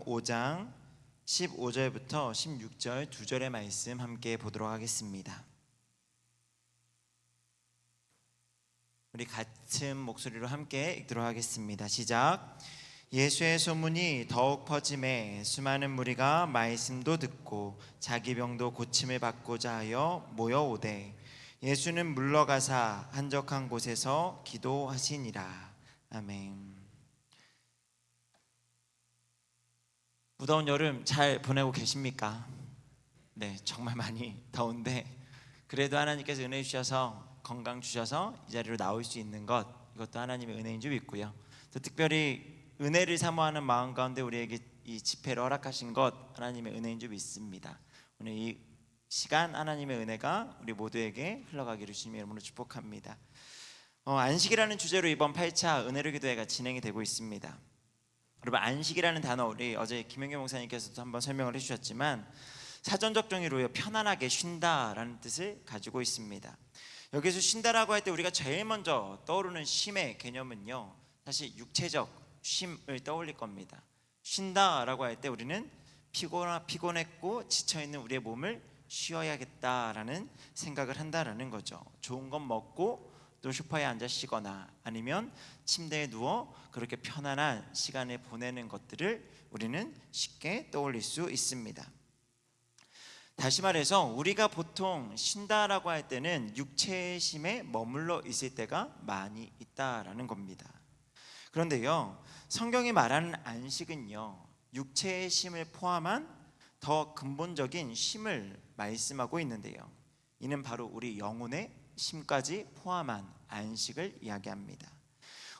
5장 15절부터 16절 두 절의 말씀 함께 보도록 하겠습니다. 우리 같은 목소리로 함께 읽도록 하겠습니다. 시작. 예수의 소문이 더욱 퍼짐에 수많은 무리가 말씀도 듣고 자기 병도 고침을 받고자 하여 모여오되 예수는 물러가사 한적한 곳에서 기도하시니라. 아멘. 무더운 여름 잘 보내고 계십니까? 네, 정말 많이 더운데 그래도 하나님께서 은혜 주셔서 건강 주셔서 이 자리로 나올 수 있는 것, 이것도 하나님의 은혜인 줄 믿고요. 또 특별히 은혜를 사모하는 마음 가운데 우리에게 이 집회를 허락하신 것 하나님의 은혜인 줄 믿습니다. 오늘 이 시간 하나님의 은혜가 우리 모두에게 흘러가기를 주님의 이름으로 축복합니다. 안식이라는 주제로 이번 8차 은혜로 기도회가 진행이 되고 있습니다. 여러분, 안식이라는 단어 우리 어제 김영경 목사님께서도 한번 설명을 해주셨지만 사전적 정의로 편안하게 쉰다라는 뜻을 가지고 있습니다. 여기서 쉰다라고 할 때 우리가 제일 먼저 떠오르는 쉼의 개념은요, 사실 육체적 쉼을 떠올릴 겁니다. 쉰다라고 할 때 우리는 피곤했고 지쳐있는 우리의 몸을 쉬어야겠다라는 생각을 한다라는 거죠. 좋은 것 먹고 또 소파에 앉아 쉬거나 아니면 침대에 누워 그렇게 편안한 시간을 보내는 것들을 우리는 쉽게 떠올릴 수 있습니다. 다시 말해서 우리가 보통 쉰다라고 할 때는 육체의 쉼에 머물러 있을 때가 많이 있다라는 겁니다. 그런데요, 성경이 말하는 안식은요, 육체의 쉼을 포함한 더 근본적인 쉼을 말씀하고 있는데요, 이는 바로 우리 영혼의 쉼까지 포함한 안식을 이야기합니다.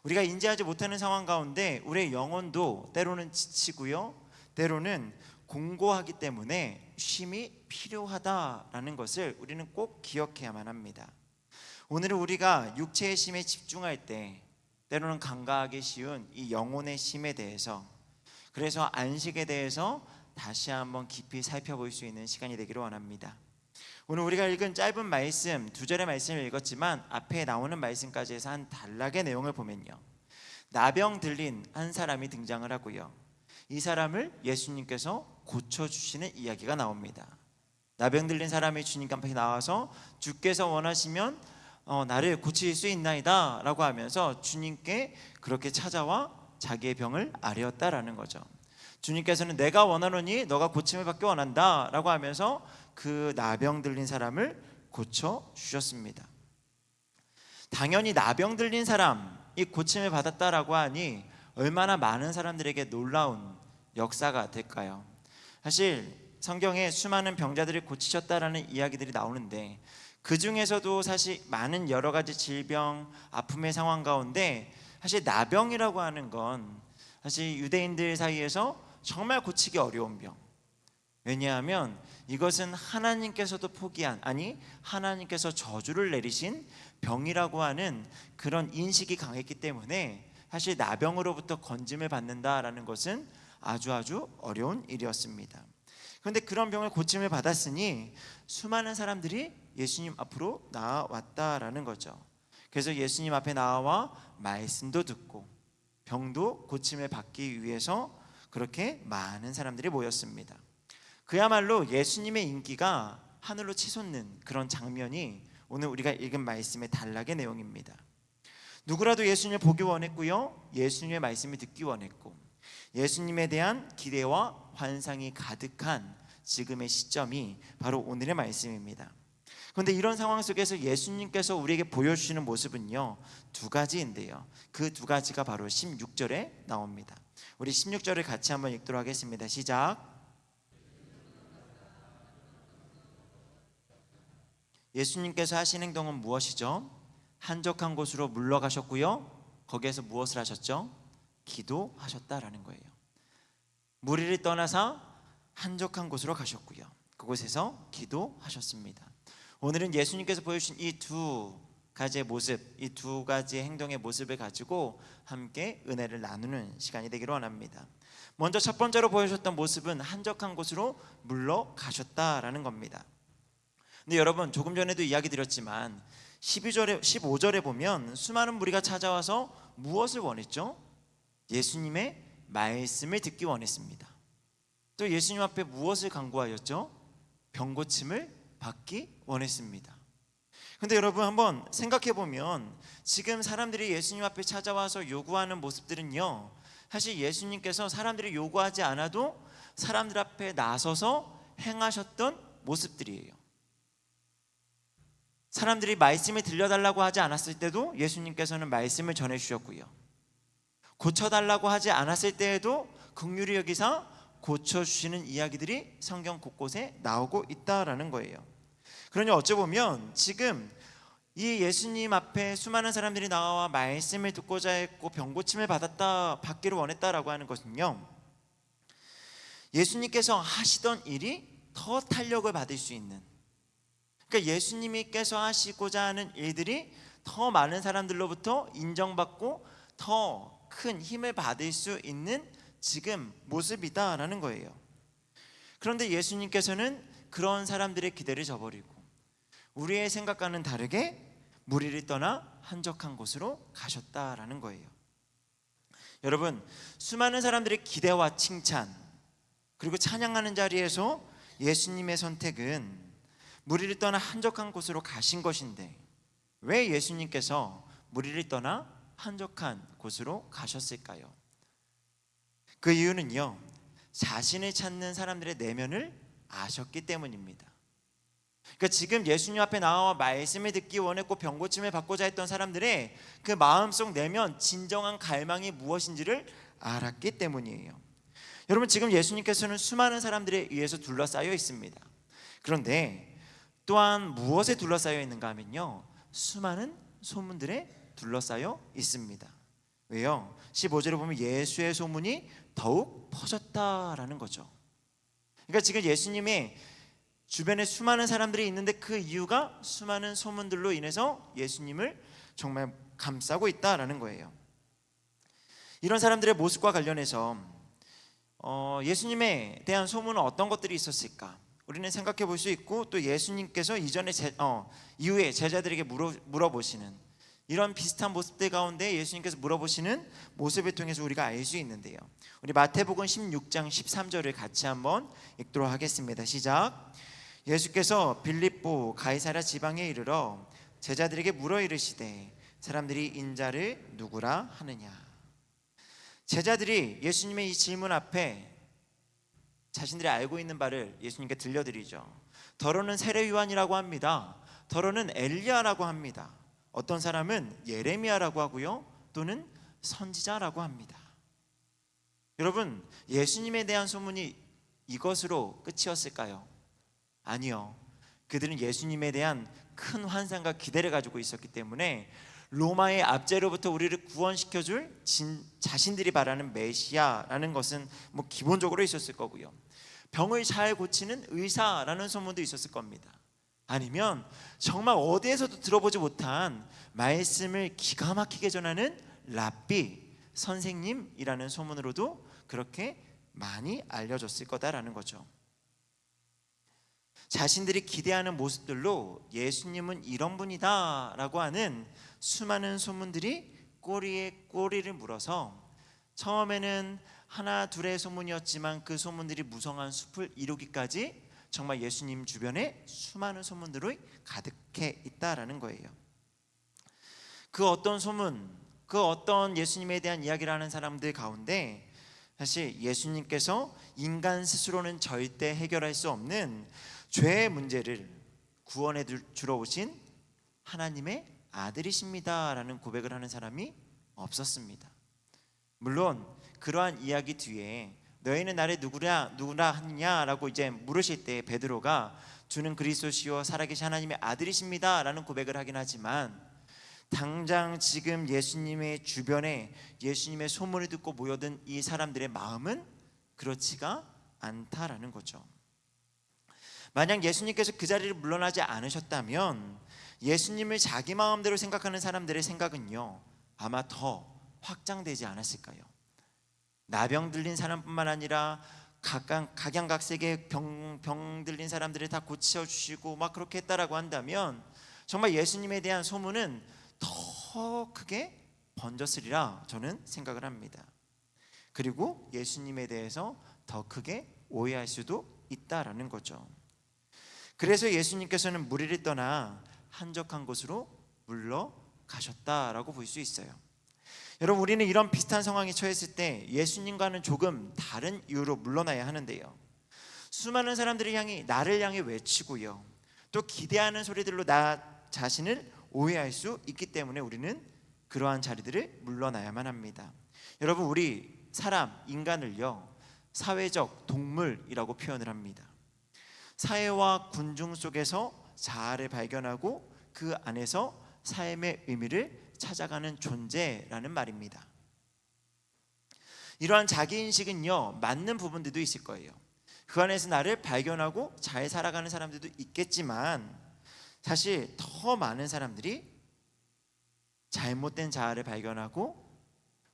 우리가 인지하지 못하는 상황 가운데 우리의 영혼도 때로는 지치고요, 때로는 공고하기 때문에 쉼이 필요하다라는 것을 우리는 꼭 기억해야만 합니다. 오늘은 우리가 육체의 쉼에 집중할 때 때로는 간과하기 쉬운 이 영혼의 쉼에 대해서, 그래서 안식에 대해서 다시 한번 깊이 살펴볼 수 있는 시간이 되기를 원합니다. 오늘 우리가 읽은 짧은 말씀, 두 절의 말씀을 읽었지만 앞에 나오는 말씀까지 해서 한 단락의 내용을 보면요, 나병 들린 한 사람이 등장을 하고요, 이 사람을 예수님께서 고쳐주시는 이야기가 나옵니다. 나병 들린 사람이 주님 앞에 나와서 주께서 원하시면 나를 고칠 수 있나이다 라고 하면서 주님께 그렇게 찾아와 자기의 병을 아뢰었다라는 거죠. 주님께서는 내가 원하노니 너가 고침을 받기 원한다 라고 하면서 그 나병 들린 사람을 고쳐주셨습니다. 당연히 나병 들린 사람이 고침을 받았다라고 하니 얼마나 많은 사람들에게 놀라운 역사가 될까요? 사실 성경에 수많은 병자들이 고치셨다라는 이야기들이 나오는데 그 중에서도 사실 많은 여러 가지 질병, 아픔의 상황 가운데 사실 나병이라고 하는 건 사실 유대인들 사이에서 정말 고치기 어려운 병. 왜냐하면 이것은 하나님께서도 포기한, 아니 하나님께서 저주를 내리신 병이라고 하는 그런 인식이 강했기 때문에 사실 나병으로부터 건짐을 받는다라는 것은 아주 어려운 일이었습니다. 그런데 그런 병을 고침을 받았으니 수많은 사람들이 예수님 앞으로 나와왔다라는 거죠. 그래서 예수님 앞에 나와 말씀도 듣고 병도 고침을 받기 위해서 그렇게 많은 사람들이 모였습니다. 그야말로 예수님의 인기가 하늘로 치솟는 그런 장면이 오늘 우리가 읽은 말씀의 단락의 내용입니다. 누구라도 예수님을 보기 원했고요, 예수님의 말씀을 듣기 원했고, 예수님에 대한 기대와 환상이 가득한 지금의 시점이 바로 오늘의 말씀입니다. 그런데 이런 상황 속에서 예수님께서 우리에게 보여주시는 모습은요, 두 가지인데요, 그 두 가지가 바로 16절에 나옵니다. 우리 16절을 같이 한번 읽도록 하겠습니다. 시작. 예수님께서 하신 행동은 무엇이죠? 한적한 곳으로 물러가셨고요, 거기에서 무엇을 하셨죠? 기도하셨다라는 거예요. 무리를 떠나서 한적한 곳으로 가셨고요, 그곳에서 기도하셨습니다. 오늘은 예수님께서 보여주신 이 두 가지의 모습, 이 두 가지의 행동의 모습을 가지고 함께 은혜를 나누는 시간이 되기를 원합니다. 먼저 첫 번째로 보여주셨던 모습은 한적한 곳으로 물러가셨다라는 겁니다. 근데 여러분, 조금 전에도 이야기 드렸지만 15절에 보면 수많은 무리가 찾아와서 무엇을 원했죠? 예수님의 말씀을 듣기 원했습니다. 또 예수님 앞에 무엇을 간구하였죠? 병 고침을 받기 원했습니다. 근데 여러분 한번 생각해 보면 지금 사람들이 예수님 앞에 찾아와서 요구하는 모습들은요, 사실 예수님께서 사람들이 요구하지 않아도 사람들 앞에 나서서 행하셨던 모습들이에요. 사람들이 말씀을 들려달라고 하지 않았을 때도 예수님께서는 말씀을 전해주셨고요, 고쳐달라고 하지 않았을 때에도 긍휼히 여기사 고쳐주시는 이야기들이 성경 곳곳에 나오고 있다라는 거예요. 그러니 어찌 보면 지금 이 예수님 앞에 수많은 사람들이 나와 말씀을 듣고자 했고 병고침을 받기를 원했다라고 하는 것은요, 예수님께서 하시던 일이 더 탄력을 받을 수 있는, 그러니까 예수님께서 하시고자 하는 일들이 더 많은 사람들로부터 인정받고 더 큰 힘을 받을 수 있는 지금 모습이다라는 거예요. 그런데 예수님께서는 그런 사람들의 기대를 저버리고 우리의 생각과는 다르게 무리를 떠나 한적한 곳으로 가셨다라는 거예요. 여러분, 수많은 사람들의 기대와 칭찬 그리고 찬양하는 자리에서 예수님의 선택은 무리를 떠나 한적한 곳으로 가신 것인데, 왜 예수님께서 무리를 떠나 한적한 곳으로 가셨을까요? 그 이유는요, 자신을 찾는 사람들의 내면을 아셨기 때문입니다. 그러니까 지금 예수님 앞에 나와 말씀을 듣기 원했고 병고침을 받고자 했던 사람들의 그 마음속 내면 진정한 갈망이 무엇인지를 알았기 때문이에요. 여러분, 지금 예수님께서는 수많은 사람들에 의해서 둘러싸여 있습니다. 그런데 또한 무엇에 둘러싸여 있는가 하면요, 수많은 소문들에 둘러싸여 있습니다. 왜요? 15절에 보면 예수의 소문이 더욱 퍼졌다라는 거죠. 그러니까 지금 예수님의 주변에 수많은 사람들이 있는데 그 이유가 수많은 소문들로 인해서 예수님을 정말 감싸고 있다라는 거예요. 이런 사람들의 모습과 관련해서 예수님에 대한 소문은 어떤 것들이 있었을까? 우리는 생각해 볼 수 있고, 또 예수님께서 이후에 제자들에게 물어보시는 이런 비슷한 모습들 가운데 예수님께서 물어보시는 모습을 통해서 우리가 알 수 있는데요, 우리 마태복음 16장 13절을 같이 한번 읽도록 하겠습니다. 시작. 예수께서 빌립보 가이사랴 지방에 이르러 제자들에게 물어 이르시되 사람들이 인자를 누구라 하느냐. 제자들이 예수님의 이 질문 앞에 자신들이 알고 있는 바를 예수님께 들려드리죠. 더러는 세례 요한이라고 합니다. 더러는 엘리야라고 합니다. 어떤 사람은 예레미야라고 하고요, 또는 선지자라고 합니다. 여러분, 예수님에 대한 소문이 이것으로 끝이었을까요? 아니요. 그들은 예수님에 대한 큰 환상과 기대를 가지고 있었기 때문에 로마의 압제로부터 우리를 구원시켜줄 자신들이 바라는 메시아라는 것은 기본적으로 있었을 거고요, 병을 잘 고치는 의사라는 소문도 있었을 겁니다. 아니면 정말 어디에서도 들어보지 못한 말씀을 기가 막히게 전하는 랍비, 선생님이라는 소문으로도 그렇게 많이 알려졌을 거다라는 거죠. 자신들이 기대하는 모습들로 예수님은 이런 분이다 라고 하는 수많은 소문들이 꼬리에 꼬리를 물어서 처음에는 하나 둘의 소문이었지만 그 소문들이 무성한 숲을 이루기까지 정말 예수님 주변에 수많은 소문들이 가득해 있다라는 거예요. 그 어떤 소문, 그 어떤 예수님에 대한 이야기를 하는 사람들 가운데 사실 예수님께서 인간 스스로는 절대 해결할 수 없는 죄의 문제를 구원해 주러 오신 하나님의 아들이십니다라는 고백을 하는 사람이 없었습니다. 물론 그러한 이야기 뒤에 너희는 나를 누구라 하느냐라고 이제 물으실 때 베드로가 주는 그리스도시요 살아계신 하나님의 아들이십니다라는 고백을 하긴 하지만, 당장 지금 예수님의 주변에 예수님의 소문을 듣고 모여든 이 사람들의 마음은 그렇지가 않다라는 거죠. 만약 예수님께서 그 자리를 물러나지 않으셨다면 예수님을 자기 마음대로 생각하는 사람들의 생각은요, 아마 더 확장되지 않았을까요? 나병 들린 사람뿐만 아니라 각양각색의 병 들린 사람들을 다 고쳐주시고 막 그렇게 했다라고 한다면 정말 예수님에 대한 소문은 더 크게 번졌으리라 저는 생각을 합니다. 그리고 예수님에 대해서 더 크게 오해할 수도 있다라는 거죠. 그래서 예수님께서는 무리를 떠나 한적한 곳으로 물러가셨다라고 볼 수 있어요. 여러분, 우리는 이런 비슷한 상황에 처했을 때 예수님과는 조금 다른 이유로 물러나야 하는데요, 수많은 사람들이 나를 향해 외치고요, 또 기대하는 소리들로 나 자신을 오해할 수 있기 때문에 우리는 그러한 자리들을 물러나야만 합니다. 여러분, 우리 사람, 인간을요, 사회적 동물이라고 표현을 합니다. 사회와 군중 속에서 자아를 발견하고 그 안에서 삶의 의미를 찾아가는 존재라는 말입니다. 이러한 자기인식은요, 맞는 부분들도 있을 거예요. 그 안에서 나를 발견하고 잘 살아가는 사람들도 있겠지만, 사실 더 많은 사람들이 잘못된 자아를 발견하고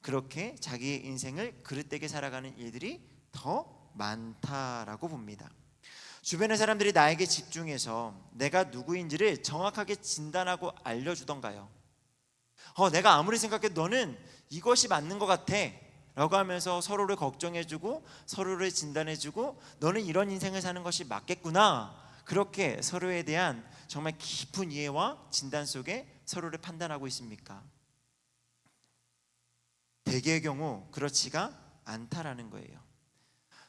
그렇게 자기의 인생을 그릇되게 살아가는 일들이 더 많다라고 봅니다. 주변의 사람들이 나에게 집중해서 내가 누구인지를 정확하게 진단하고 알려주던가요, 내가 아무리 생각해도 너는 이것이 맞는 것 같아 라고 하면서 서로를 걱정해주고 서로를 진단해주고 너는 이런 인생을 사는 것이 맞겠구나, 그렇게 서로에 대한 정말 깊은 이해와 진단 속에 서로를 판단하고 있습니까? 대개의 경우 그렇지가 않다라는 거예요.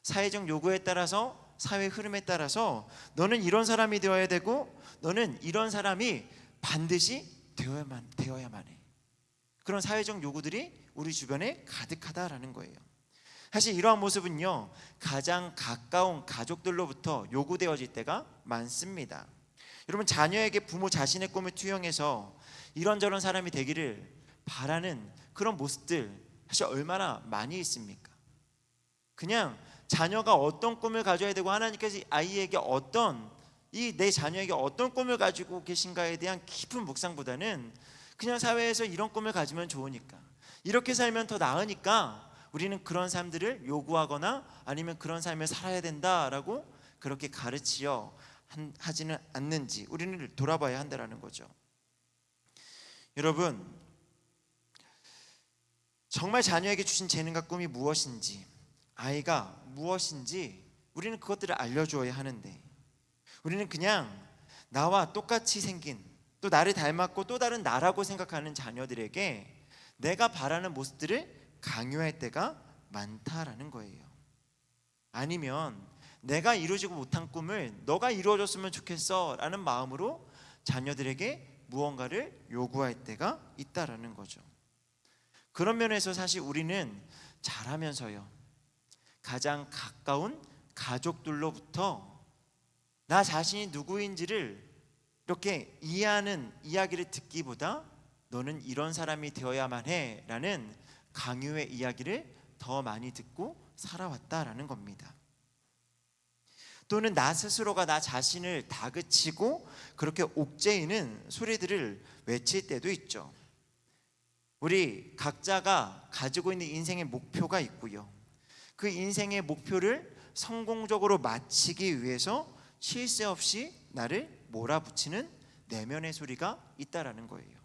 사회적 요구에 따라서, 사회 흐름에 따라서 너는 이런 사람이 되어야 되고 너는 이런 사람이 반드시 되어야만 해, 그런 사회적 요구들이 우리 주변에 가득하다라는 거예요. 사실 이러한 모습은요, 가장 가까운 가족들로부터 요구되어질 때가 많습니다. 여러분, 자녀에게 부모 자신의 꿈을 투영해서 이런저런 사람이 되기를 바라는 그런 모습들 사실 얼마나 많이 있습니까? 그냥 자녀가 어떤 꿈을 가져야 되고 하나님께서 아이에게 내 자녀에게 어떤 꿈을 가지고 계신가에 대한 깊은 묵상보다는 그냥 사회에서 이런 꿈을 가지면 좋으니까, 이렇게 살면 더 나으니까 우리는 그런 삶들을 요구하거나 아니면 그런 삶을 살아야 된다라고 그렇게 가르치려 하지는 않는지 우리는 돌아봐야 한다라는 거죠. 여러분, 정말 자녀에게 주신 재능과 꿈이 무엇인지, 아이가 무엇인지 우리는 그것들을 알려주어야 하는데, 우리는 그냥 나와 똑같이 생긴, 또 나를 닮았고 또 다른 나라고 생각하는 자녀들에게 내가 바라는 모습들을 강요할 때가 많다라는 거예요. 아니면 내가 이루지고 못한 꿈을 너가 이루어줬으면 좋겠어 라는 마음으로 자녀들에게 무언가를 요구할 때가 있다라는 거죠. 그런 면에서 사실 우리는 자라면서요, 가장 가까운 가족들로부터 나 자신이 누구인지를 이렇게 이해하는 이야기를 듣기보다 너는 이런 사람이 되어야만 해 라는 강요의 이야기를 더 많이 듣고 살아왔다라는 겁니다. 또는 나 스스로가 나 자신을 다그치고 그렇게 옥죄이는 소리들을 외칠 때도 있죠. 우리 각자가 가지고 있는 인생의 목표가 있고요, 그 인생의 목표를 성공적으로 마치기 위해서 쉴 새 없이 나를 몰아붙이는 내면의 소리가 있다라는 거예요.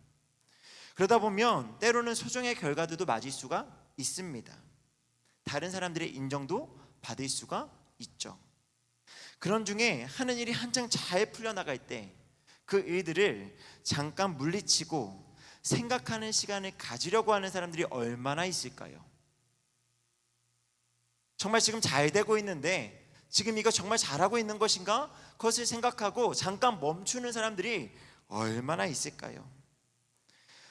그러다 보면 때로는 소정의 결과들도 맞을 수가 있습니다. 다른 사람들의 인정도 받을 수가 있죠. 그런 중에 하는 일이 한창 잘 풀려나갈 때 그 일들을 잠깐 물리치고 생각하는 시간을 가지려고 하는 사람들이 얼마나 있을까요? 정말 지금 잘 되고 있는데 지금 이거 정말 잘하고 있는 것인가? 그것을 생각하고 잠깐 멈추는 사람들이 얼마나 있을까요?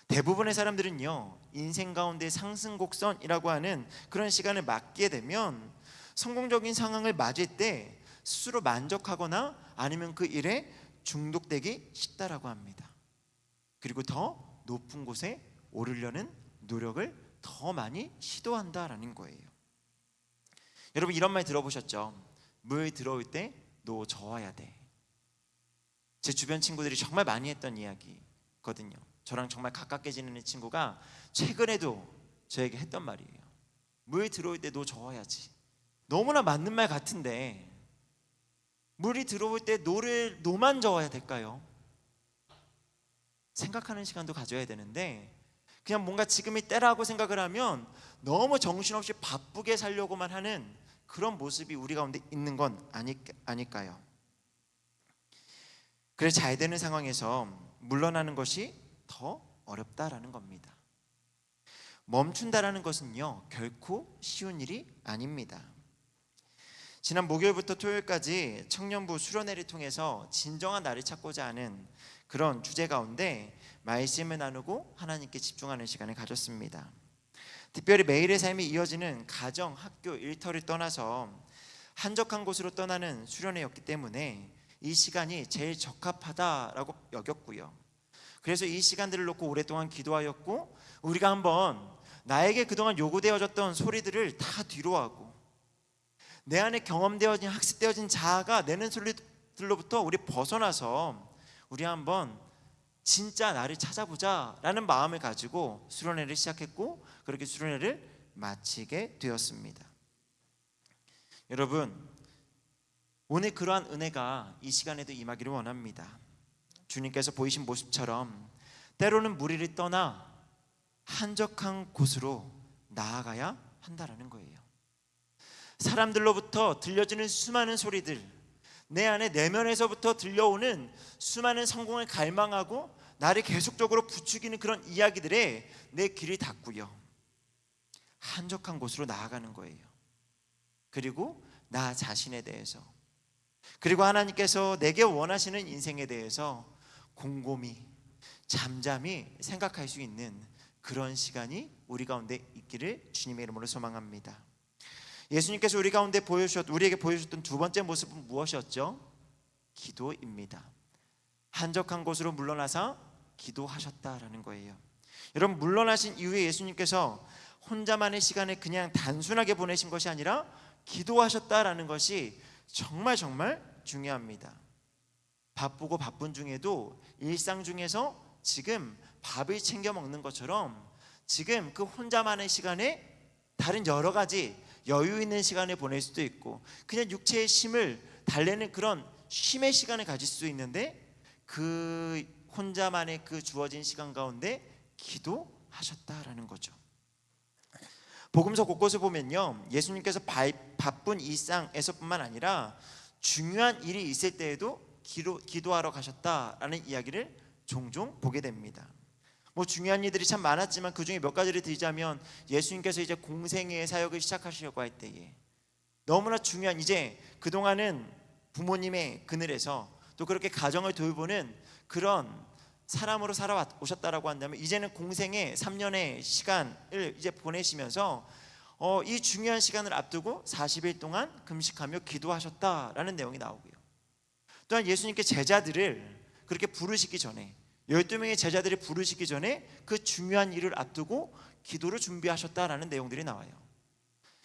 대부분의 사람들은요, 인생 가운데 상승곡선이라고 하는 그런 시간을 맞게 되면 성공적인 상황을 맞을 때 스스로 만족하거나 아니면 그 일에 중독되기 쉽다라고 합니다. 그리고 더 높은 곳에 오르려는 노력을 더 많이 시도한다라는 거예요. 여러분, 이런 말 들어보셨죠? 물 들어올 때 너 저어야 돼. 제 주변 친구들이 정말 많이 했던 이야기거든요. 저랑 정말 가깝게 지내는 친구가 최근에도 저에게 했던 말이에요. 물 들어올 때 너 저어야지. 너무나 맞는 말 같은데 물이 들어올 때 노만 저어야 될까요? 생각하는 시간도 가져야 되는데 그냥 뭔가 지금이 때라고 생각을 하면 너무 정신없이 바쁘게 살려고만 하는 그런 모습이 우리 가운데 있는 건 아닐까요? 그래서 잘 되는 상황에서 물러나는 것이 더 어렵다라는 겁니다. 멈춘다라는 것은요, 결코 쉬운 일이 아닙니다. 지난 목요일부터 토요일까지 청년부 수련회를 통해서 진정한 나를 찾고자 하는 그런 주제 가운데 말씀을 나누고 하나님께 집중하는 시간을 가졌습니다. 특별히 매일의 삶이 이어지는 가정, 학교, 일터를 떠나서 한적한 곳으로 떠나는 수련회였기 때문에 이 시간이 제일 적합하다라고 여겼고요. 그래서 이 시간들을 놓고 오랫동안 기도하였고, 우리가 한번 나에게 그동안 요구되어졌던 소리들을 다 뒤로하고 내 안에 경험되어진, 학습되어진 자아가 내는 소리들로부터 우리 벗어나서 우리 한번 진짜 나를 찾아보자 라는 마음을 가지고 수련회를 시작했고, 그렇게 수련회를 마치게 되었습니다. 여러분, 오늘 그러한 은혜가 이 시간에도 임하기를 원합니다. 주님께서 보이신 모습처럼 때로는 무리를 떠나 한적한 곳으로 나아가야 한다라는 거예요. 사람들로부터 들려지는 수많은 소리들, 내 안에 내면에서부터 들려오는 수많은 성공을 갈망하고 나를 계속적으로 부추기는 그런 이야기들에 내 귀를 닫고요, 한적한 곳으로 나아가는 거예요. 그리고 나 자신에 대해서, 그리고 하나님께서 내게 원하시는 인생에 대해서 곰곰이 잠잠히 생각할 수 있는 그런 시간이 우리 가운데 있기를 주님의 이름으로 소망합니다. 예수님께서 우리에게 보여주셨던 두 번째 모습은 무엇이었죠? 기도입니다. 한적한 곳으로 물러나서 기도하셨다라는 거예요. 여러분, 물러나신 이후에 예수님께서 혼자만의 시간을 그냥 단순하게 보내신 것이 아니라 기도하셨다라는 것이 정말 중요합니다. 바쁘고 바쁜 중에도 일상 중에서 지금 밥을 챙겨 먹는 것처럼 지금 그 혼자만의 시간에 다른 여러 가지 여유 있는 시간을 보낼 수도 있고, 그냥 육체의 쉼을 달래는 그런 쉼의 시간을 가질 수도 있는데, 그 혼자만의 그 주어진 시간 가운데 기도하셨다라는 거죠. 복음서 곳곳을 보면요, 예수님께서 바쁜 일상에서뿐만 아니라 중요한 일이 있을 때에도 기도하러 가셨다라는 이야기를 종종 보게 됩니다. 중요한 일들이 참 많았지만 그 중에 몇 가지를 드리자면, 예수님께서 이제 공생애의 사역을 시작하시려고 할 때에 너무나 중요한, 이제 그동안은 부모님의 그늘에서 또 그렇게 가정을 돌보는 그런 사람으로 살아오셨다라고 한다면, 이제는 공생의 3년의 시간을 이제 보내시면서 이 중요한 시간을 앞두고 40일 동안 금식하며 기도하셨다라는 내용이 나오고요. 또한 예수님께 제자들을 그렇게 부르시기 전에, 12명의 제자들이 부르시기 전에 그 중요한 일을 앞두고 기도를 준비하셨다라는 내용들이 나와요.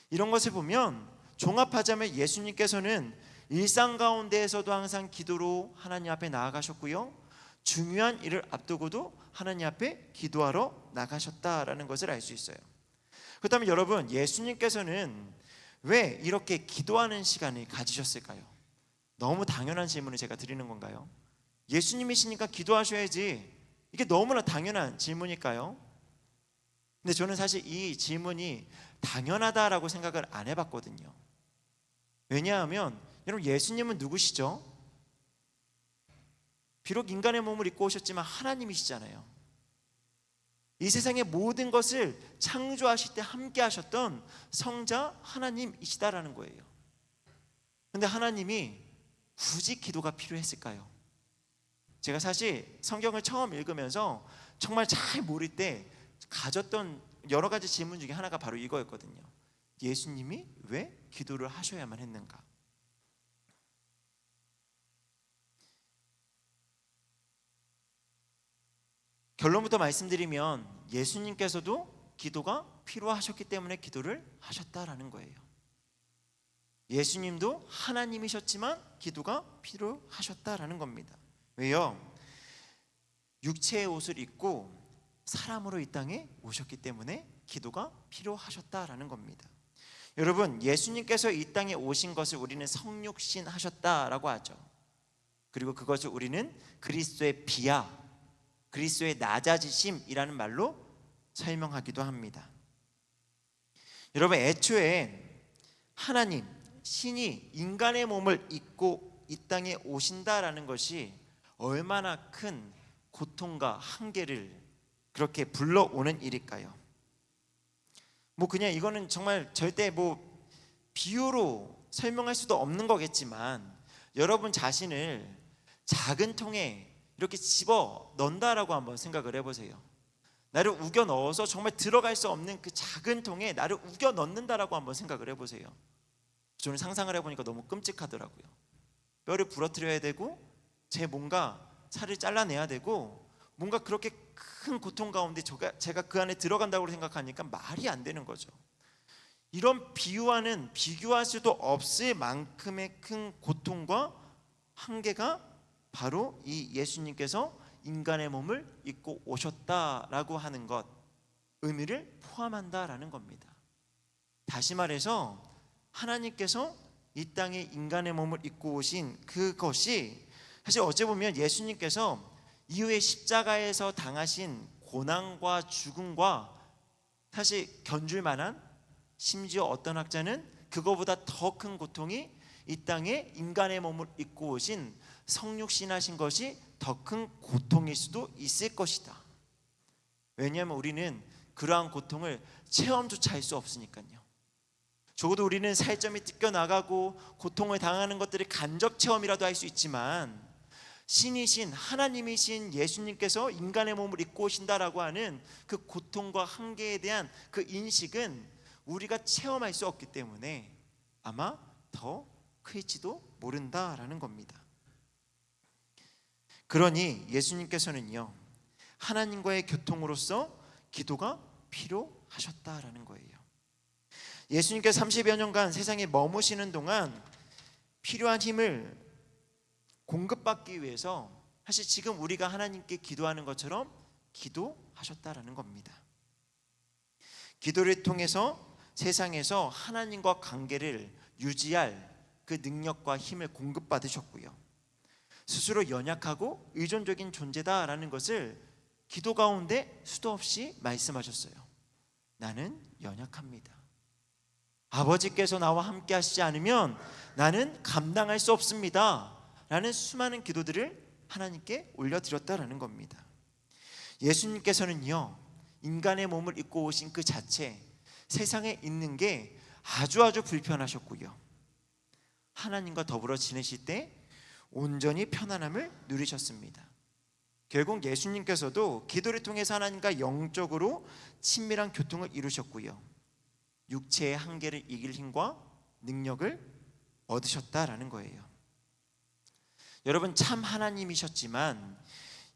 이런 것을 보면 종합하자면 예수님께서는 일상 가운데에서도 항상 기도로 하나님 앞에 나아가셨고요, 중요한 일을 앞두고도 하나님 앞에 기도하러 나가셨다라는 것을 알 수 있어요. 그렇다면 여러분, 예수님께서는 왜 이렇게 기도하는 시간을 가지셨을까요? 너무 당연한 질문을 제가 드리는 건가요? 예수님이시니까 기도하셔야지, 이게 너무나 당연한 질문일까요? 근데 저는 사실 이 질문이 당연하다라고 생각을 안 해봤거든요. 왜냐하면 여러분, 예수님은 누구시죠? 비록 인간의 몸을 입고 오셨지만 하나님이시잖아요. 이 세상의 모든 것을 창조하실 때 함께 하셨던 성자 하나님이시다라는 거예요. 근데 하나님이 굳이 기도가 필요했을까요? 제가 사실 성경을 처음 읽으면서 정말 잘 모를 때 가졌던 여러 가지 질문 중에 하나가 바로 이거였거든요. 예수님이 왜 기도를 하셔야만 했는가? 결론부터 말씀드리면 예수님께서도 기도가 필요하셨기 때문에 기도를 하셨다라는 거예요. 예수님도 하나님이셨지만 기도가 필요하셨다라는 겁니다. 왜요? 육체의 옷을 입고 사람으로 이 땅에 오셨기 때문에 기도가 필요하셨다라는 겁니다. 여러분, 예수님께서 이 땅에 오신 것을 우리는 성육신 하셨다라고 하죠. 그리고 그것을 우리는 그리스도의 비하, 그리스도의 낮아지심이라는 말로 설명하기도 합니다. 여러분, 애초에 하나님, 신이 인간의 몸을 입고 이 땅에 오신다라는 것이 얼마나 큰 고통과 한계를 그렇게 불러오는 일일까요? 그냥 이거는 정말 절대 비유로 설명할 수도 없는 거겠지만, 여러분 자신을 작은 통에 이렇게 집어 넣는다라고 한번 생각을 해보세요. 나를 우겨 넣어서 정말 들어갈 수 없는 그 작은 통에 나를 우겨 넣는다라고 한번 생각을 해보세요. 저는 상상을 해보니까 너무 끔찍하더라고요. 뼈를 부러뜨려야 되고 제 뭔가 살을 잘라내야 되고, 뭔가 그렇게 큰 고통 가운데 제가 그 안에 들어간다고 생각하니까 말이 안 되는 거죠. 이런 비유와는 비교할 수도 없을 만큼의 큰 고통과 한계가 바로 이 예수님께서 인간의 몸을 입고 오셨다라고 하는 것, 의미를 포함한다라는 겁니다. 다시 말해서 하나님께서 이 땅에 인간의 몸을 입고 오신 그것이 사실 어찌 보면 예수님께서 이후에 십자가에서 당하신 고난과 죽음과 사실 견줄 만한, 심지어 어떤 학자는 그거보다 더 큰 고통이 이 땅에 인간의 몸을 입고 오신 성육신하신 것이 더 큰 고통일 수도 있을 것이다. 왜냐하면 우리는 그러한 고통을 체험조차 할 수 없으니까요. 적어도 우리는 살점이 뜯겨나가고 고통을 당하는 것들을 간접 체험이라도 할 수 있지만, 신이신 하나님이신 예수님께서 인간의 몸을 입고 오신다라고 하는 그 고통과 한계에 대한 그 인식은 우리가 체험할 수 없기 때문에 아마 더 클지도 모른다라는 겁니다. 그러니 예수님께서는요, 하나님과의 교통으로서 기도가 필요하셨다라는 거예요. 예수님께서 30여 년간 세상에 머무시는 동안 필요한 힘을 공급받기 위해서 사실 지금 우리가 하나님께 기도하는 것처럼 기도하셨다라는 겁니다. 기도를 통해서 세상에서 하나님과 관계를 유지할 그 능력과 힘을 공급받으셨고요, 스스로 연약하고 의존적인 존재다라는 것을 기도 가운데 수도 없이 말씀하셨어요. 나는 연약합니다. 아버지께서 나와 함께 하시지 않으면 나는 감당할 수 없습니다 라는 수많은 기도들을 하나님께 올려드렸다라는 겁니다. 예수님께서는요, 인간의 몸을 입고 오신 그 자체, 세상에 있는 게 아주 불편하셨고요, 하나님과 더불어 지내실 때 온전히 편안함을 누리셨습니다. 결국 예수님께서도 기도를 통해서 하나님과 영적으로 친밀한 교통을 이루셨고요, 육체의 한계를 이길 힘과 능력을 얻으셨다라는 거예요. 여러분, 참 하나님이셨지만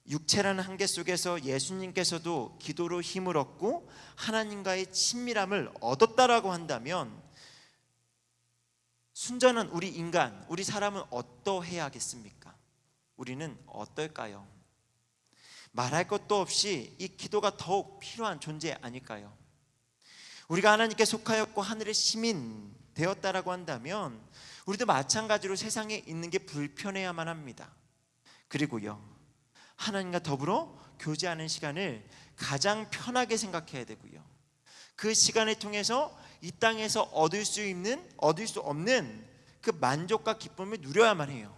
육체라는 한계 속에서 예수님께서도 기도로 힘을 얻고 하나님과의 친밀함을 얻었다라고 한다면, 순전한 우리 인간, 우리 사람은 어떠해야겠습니까? 우리는 어떨까요? 말할 것도 없이 이 기도가 더욱 필요한 존재 아닐까요? 우리가 하나님께 속하였고 하늘의 시민 되었다라고 한다면 우리도 마찬가지로 세상에 있는 게 불편해야만 합니다. 그리고요, 하나님과 더불어 교제하는 시간을 가장 편하게 생각해야 되고요, 그 시간을 통해서 이 땅에서 얻을 수 없는 그 만족과 기쁨을 누려야만 해요.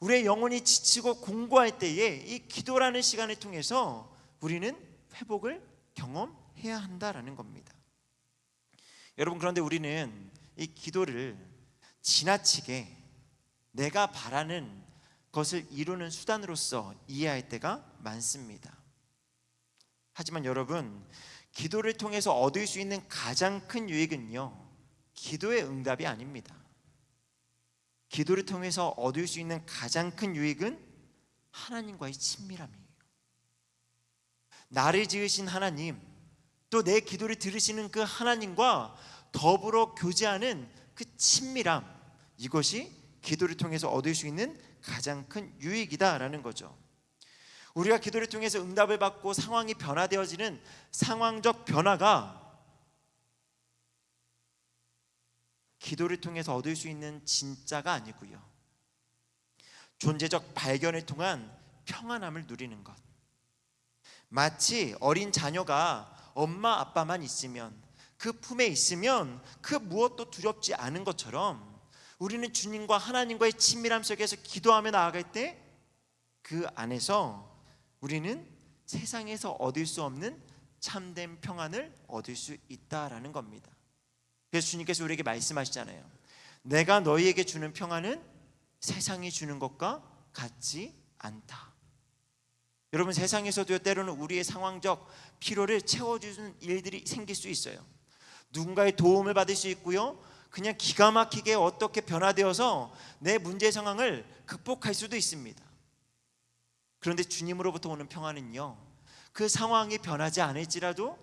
우리의 영혼이 지치고 공고할 때에 이 기도라는 시간을 통해서 우리는 회복을 경험해야 한다라는 겁니다. 여러분, 그런데 우리는 이 기도를 지나치게 내가 바라는 것을 이루는 수단으로서 이해할 때가 많습니다. 하지만 여러분, 기도를 통해서 얻을 수 있는 가장 큰 유익은요, 기도의 응답이 아닙니다. 기도를 통해서 얻을 수 있는 가장 큰 유익은 하나님과의 친밀함이에요. 나를 지으신 하나님, 또 내 기도를 들으시는 그 하나님과 더불어 교제하는 그 친밀함, 이것이 기도를 통해서 얻을 수 있는 가장 큰 유익이다라는 거죠. 우리가 기도를 통해서 응답을 받고 상황이 변화되어지는 상황적 변화가 기도를 통해서 얻을 수 있는 진짜가 아니고요, 존재적 발견을 통한 평안함을 누리는 것. 마치 어린 자녀가 엄마 아빠만 있으면 그 품에 있으면 그 무엇도 두렵지 않은 것처럼 우리는 주님과 하나님과의 친밀함 속에서 기도하며 나아갈 때 그 안에서 우리는 세상에서 얻을 수 없는 참된 평안을 얻을 수 있다라는 겁니다. 그래서 주님께서 우리에게 말씀하시잖아요. 내가 너희에게 주는 평안은 세상이 주는 것과 같지 않다. 여러분, 세상에서도 때로는 우리의 상황적 필요를 채워주는 일들이 생길 수 있어요. 누군가의 도움을 받을 수 있고요, 그냥 기가 막히게 어떻게 변화되어서 내 문제 상황을 극복할 수도 있습니다. 그런데 주님으로부터 오는 평안은요, 그 상황이 변하지 않을지라도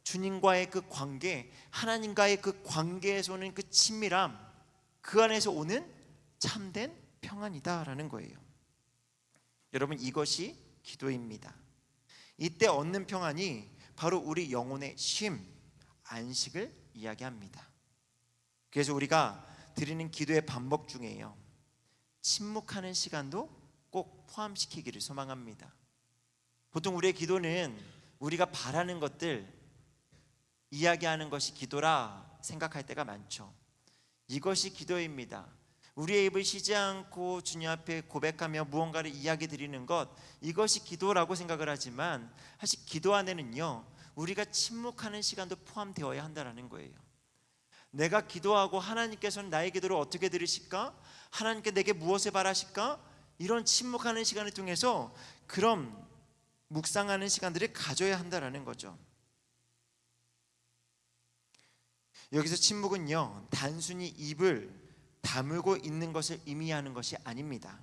주님과의 그 관계, 하나님과의 그 관계에서 오는 그 친밀함, 그 안에서 오는 참된 평안이다라는 거예요. 여러분, 이것이 기도입니다. 이때 얻는 평안이 바로 우리 영혼의 쉼, 안식을 이야기합니다. 그래서 우리가 드리는 기도의 반복 중에요, 침묵하는 시간도 꼭 포함시키기를 소망합니다. 보통 우리의 기도는 우리가 바라는 것들 이야기하는 것이 기도라 생각할 때가 많죠. 이것이 기도입니다. 우리의 입을 쉬지 않고 주님 앞에 고백하며 무언가를 이야기 드리는 것, 이것이 기도라고 생각을 하지만 사실 기도 안에는요, 우리가 침묵하는 시간도 포함되어야 한다는 거예요. 내가 기도하고 하나님께서는 나의 기도를 어떻게 들으실까? 하나님께 내게 무엇을 바라실까? 이런 침묵하는 시간을 통해서 그런 묵상하는 시간들을 가져야 한다는 거죠. 여기서 침묵은요, 단순히 입을 다물고 있는 것을 의미하는 것이 아닙니다.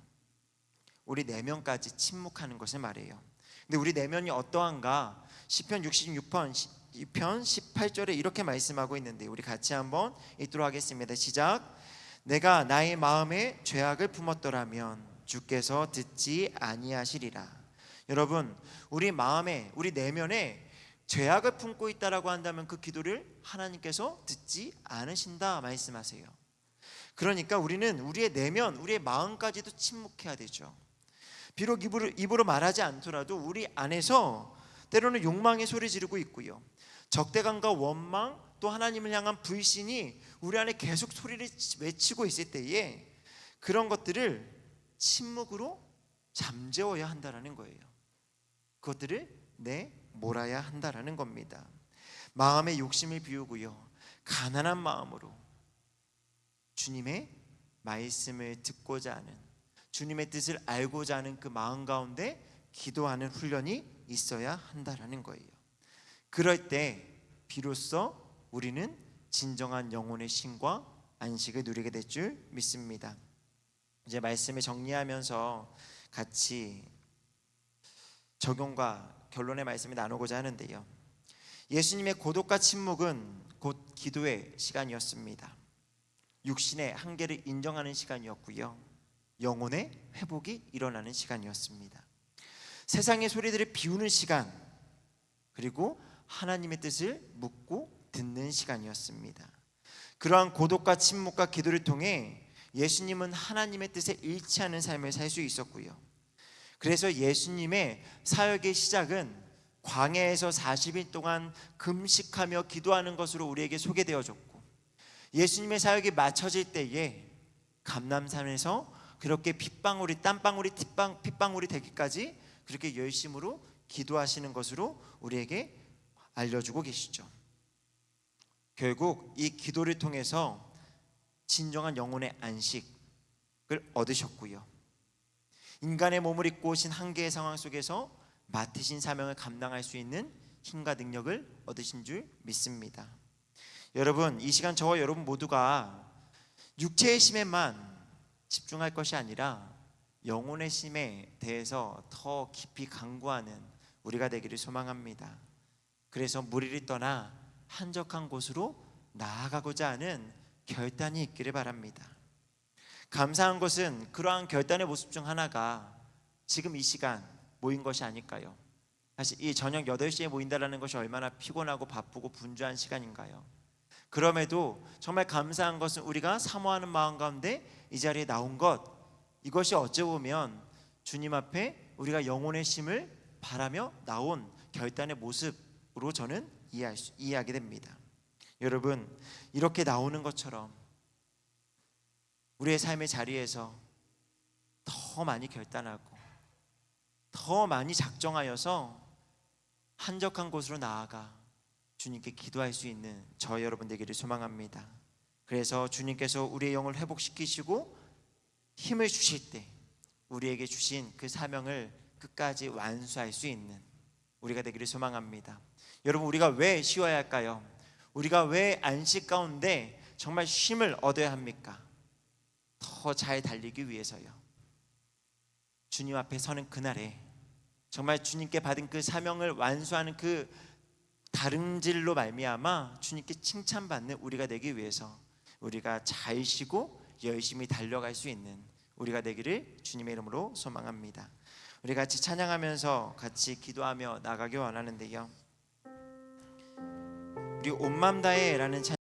우리 내면까지 침묵하는 것을 말해요. 근데 우리 내면이 어떠한가? 시편 66편 18절에 이렇게 말씀하고 있는데, 우리 같이 한번 읽도록 하겠습니다. 시작. 내가 나의 마음에 죄악을 품었더라면 주께서 듣지 아니하시리라. 여러분, 우리 마음에, 우리 내면에 죄악을 품고 있다라고 한다면 그 기도를 하나님께서 듣지 않으신다 말씀하세요. 그러니까 우리는 우리의 내면, 우리의 마음까지도 침묵해야 되죠. 비록 입으로 말하지 않더라도 우리 안에서 때로는 욕망의 소리 지르고 있고요, 적대감과 원망, 또 하나님을 향한 불신이 우리 안에 계속 소리를 외치고 있을 때에 그런 것들을 침묵으로 잠재워야 한다는 거예요. 그것들을 내몰아야 한다는 겁니다. 마음의 욕심을 비우고요, 가난한 마음으로 주님의 말씀을 듣고자 하는, 주님의 뜻을 알고자 하는 그 마음 가운데 기도하는 훈련이 있어야 한다는 거예요. 그럴 때 비로소 우리는 진정한 영혼의 쉼과 안식을 누리게 될 줄 믿습니다. 이제 말씀을 정리하면서 같이 적용과 결론의 말씀을 나누고자 하는데요, 예수님의 고독과 침묵은 곧 기도의 시간이었습니다. 육신의 한계를 인정하는 시간이었고요, 영혼의 회복이 일어나는 시간이었습니다. 세상의 소리들을 비우는 시간, 그리고 하나님의 뜻을 묻고 듣는 시간이었습니다. 그러한 고독과 침묵과 기도를 통해 예수님은 하나님의 뜻에 일치하는 삶을 살 수 있었고요, 그래서 예수님의 사역의 시작은 광야에서 40일 동안 금식하며 기도하는 것으로 우리에게 소개되어졌고, 예수님의 사역이 마쳐질 때에 감람산에서 그렇게 핏방울이 땀방울이 핏방울이 되기까지 그렇게 열심으로 기도하시는 것으로 우리에게 알려주고 계시죠. 결국 이 기도를 통해서 진정한 영혼의 안식을 얻으셨고요, 인간의 몸을 입고 오신 한계의 상황 속에서 맡으신 사명을 감당할 수 있는 힘과 능력을 얻으신 줄 믿습니다. 여러분, 이 시간 저와 여러분 모두가 육체의 힘에만 집중할 것이 아니라 영혼의 힘에 대해서 더 깊이 간구하는 우리가 되기를 소망합니다. 그래서 무리를 떠나 한적한 곳으로 나아가고자 하는 결단이 있기를 바랍니다. 감사한 것은 그러한 결단의 모습 중 하나가 지금 이 시간 모인 것이 아닐까요? 사실 이 저녁 8시에 모인다는 것이 얼마나 피곤하고 바쁘고 분주한 시간인가요? 그럼에도 정말 감사한 것은 우리가 사모하는 마음 가운데 이 자리에 나온 것, 이것이 어찌 보면 주님 앞에 우리가 영혼의 힘을 바라며 나온 결단의 모습으로 저는 이해하게 됩니다. 여러분, 이렇게 나오는 것처럼 우리의 삶의 자리에서 더 많이 결단하고 더 많이 작정하여서 한적한 곳으로 나아가 주님께 기도할 수 있는 저 여러분 되기를 소망합니다. 그래서 주님께서 우리의 영을 회복시키시고 힘을 주실 때 우리에게 주신 그 사명을 끝까지 완수할 수 있는 우리가 되기를 소망합니다. 여러분, 우리가 왜 쉬어야 할까요? 우리가 왜 안식 가운데 정말 쉼을 얻어야 합니까? 더 잘 달리기 위해서요. 주님 앞에 서는 그날에 정말 주님께 받은 그 사명을 완수하는 그 다름질로 말미암아 주님께 칭찬받는 우리가 되기 위해서 우리가 잘 쉬고 열심히 달려갈 수 있는 우리가 되기를 주님의 이름으로 소망합니다. 우리 같이 찬양하면서 같이 기도하며 나가기 원하는데요. 우리 온 맘 다해라는 찬양